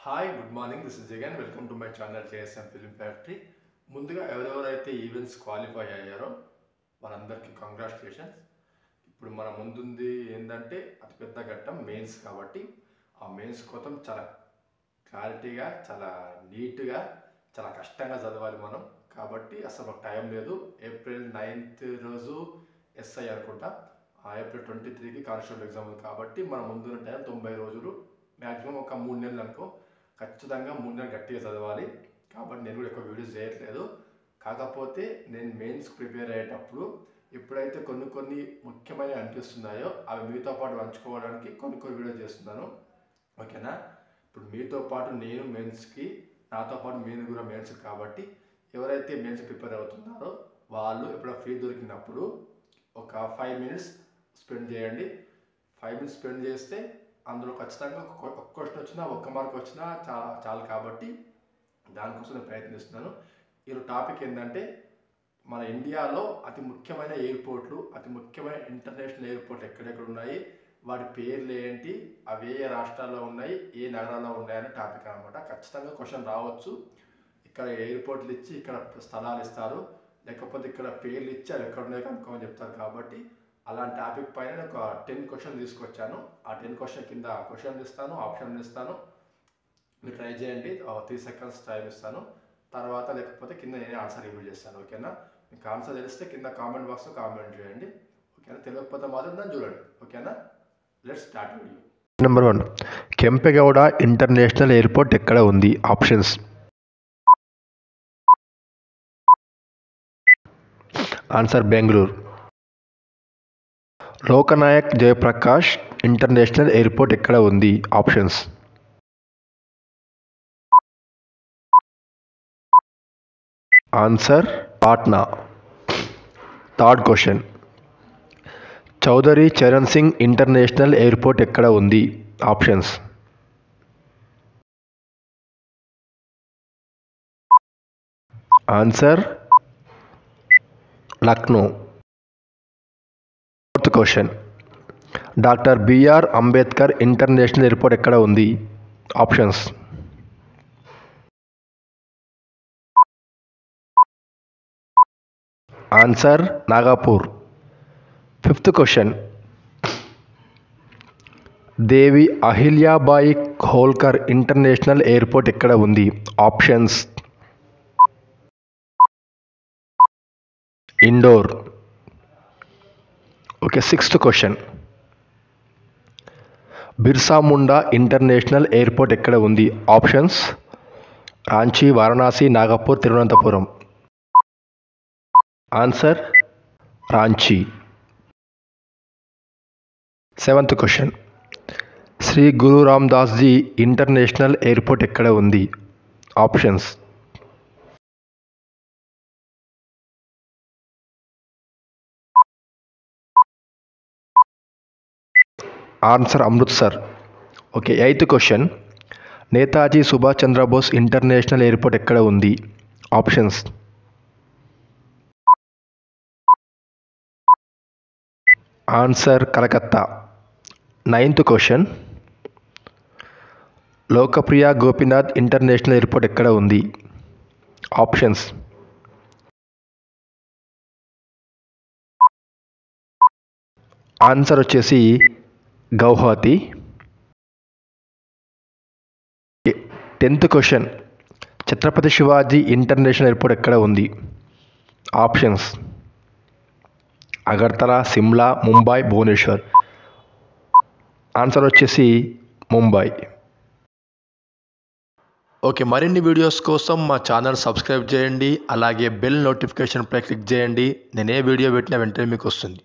Hi good morning this is Jagan welcome to my channel JSM film factory. ముందుగా ఎవరెవరైతే events qualify అయ్యారో వారందరికీ congratulations. ఇప్పుడు మన ముందుంది ఏంటంటే అతిపెద్ద ఘట్టం మెయిన్స్. కాబట్టి ఆ మెయిన్స్ కోసం చాలా క్లారిటీగా, చాలా నీట్గా, చాలా కష్టంగా చదవాలి మనం. కాబట్టి అసలు టైం లేదు. ఏప్రిల్ 9th రోజు ఎస్ఐ అనుకుంటా, ఏప్రిల్ 23కి కానిస్టేబుల్ ఎగ్జామ్ ఉంది. కాబట్టి మన ముందున్న టైం 90 రోజులు, మ్యాక్సిమం ఒక 3 నెలలు అనుకో. ఖచ్చితంగా 3 నెలలు గట్టిగా చదవాలి. కాబట్టి నేను కూడా ఎక్కువ వీడియోస్ చేయట్లేదు. కాకపోతే నేను మెయిన్స్ ప్రిపేర్ అయ్యేటప్పుడు ఎప్పుడైతే కొన్ని ముఖ్యమైనవి అనిపిస్తున్నాయో అవి మీతో పాటు పంచుకోవడానికి కొన్ని వీడియోస్ చేస్తున్నాను. ఓకేనా? ఇప్పుడు మీతో పాటు నేను మెయిన్స్కి, నాతో పాటు మీరు కూడా మెయిన్స్. కాబట్టి ఎవరైతే మెయిన్స్ ప్రిపేర్ అవుతున్నారో వాళ్ళు ఎప్పుడో ఫ్రీ దొరికినప్పుడు ఒక 5 minutes స్పెండ్ చేయండి. 5 minutes స్పెండ్ చేస్తే అందులో ఖచ్చితంగా ఒక్క క్వశ్చన్ వచ్చినా, ఒక్క మార్క్ వచ్చినా చాలు. కాబట్టి దానికోసం నేను ప్రయత్నిస్తున్నాను. ఈరోజు టాపిక్ ఏంటంటే మన ఇండియాలో అతి ముఖ్యమైన ఎయిర్పోర్ట్లు, అతి ముఖ్యమైన ఇంటర్నేషనల్ ఎయిర్పోర్ట్లు ఎక్కడెక్కడ ఉన్నాయి, వాటి పేర్లు ఏంటి, అవి ఏ రాష్ట్రాల్లో ఉన్నాయి, ఏ నగరాల్లో ఉన్నాయనే టాపిక్ అనమాట. ఖచ్చితంగా క్వశ్చన్ రావచ్చు. ఇక్కడ ఎయిర్పోర్ట్లు ఇచ్చి ఇక్కడ స్థలాలు ఇస్తారు, లేకపోతే ఇక్కడ పేర్లు ఇచ్చి అవి ఎక్కడ ఉన్నాయో కనుక్కోమని చెప్తారు. కాబట్టి అలాంటి టాపిక్ పైన నేను ఒక 10 క్వశ్చన్ తీసుకొచ్చాను. ఆ 10 క్వశ్చన్ కింద క్వశ్చన్ ఇస్తాను, ఆప్షన్ ఇస్తాను. మీరు ట్రై చేయండి. 3 seconds టైం ఇస్తాను. తర్వాత లేకపోతే కింద నేనే ఆన్సర్ రివ్యూ చేస్తాను. ఓకేనా? మీకు ఆన్సర్ తెలిస్తే కింద కామెంట్ బాక్స్లో కామెంట్ చేయండి. ఓకేనా? తెలియకపోతే మాత్రం దాన్ని చూడండి. ఓకేనా? Let's start video. Number 1, Kempegowda international airport ఎక్కడ ఉంది? Options: answer Bengaluru. Loknayak Jayaprakash international airport ఎక్కడ ఉంది? Options: answer Patna. Third question, Chaudhary Charan Singh international airport ఎక్కడ ఉంది? Options: answer Lucknow. Fourth question, doctor B R Ambedkar international airport ఎక్కడ ఉంది? Options: answer Nagpur. Fifth question, Devi Ahilyabai Holkar international airport ఎక్కడ ఉంది? Options: Indore. Okay. Sixth question, Birsa Munda international airport ఎక్కడ ఉంది? Options: Ranchi, Varanasi, Nagpur, Thiruvananthapuram. Answer Ranchi. Seventh question, Shri Guru Ramdas ji international airport ఎక్కడ ఉంది? Options: answer Amritsar. Okay. Eighth question, Netaji Subhash Chandra Bose international airport ఎక్కడ ఉంది? Options: answer Calcutta. Ninth question, Lokopriya Gopinath international airport ఎక్కడ ఉంది? ఆప్షన్స్: ఆన్సర్ వచ్చేసి Guwahati. 10th question, Chhatrapati Shivaji international airport ఎక్కడ ఉంది? ఆప్షన్స్: అగర్తలా, సిమ్లా, ముంబై, భువనేశ్వర్. ఆన్సర్ వచ్చేసి ముంబై. ఓకే. మరిన్ని వీడియోస్ కోసం మా ఛానల్ సబ్స్క్రైబ్ చేయండి. అలాగే బెల్ నోటిఫికేషన్పై క్లిక్ చేయండి. నేను ఏ వీడియో పెట్టినా వెంటనే మీకు వస్తుంది.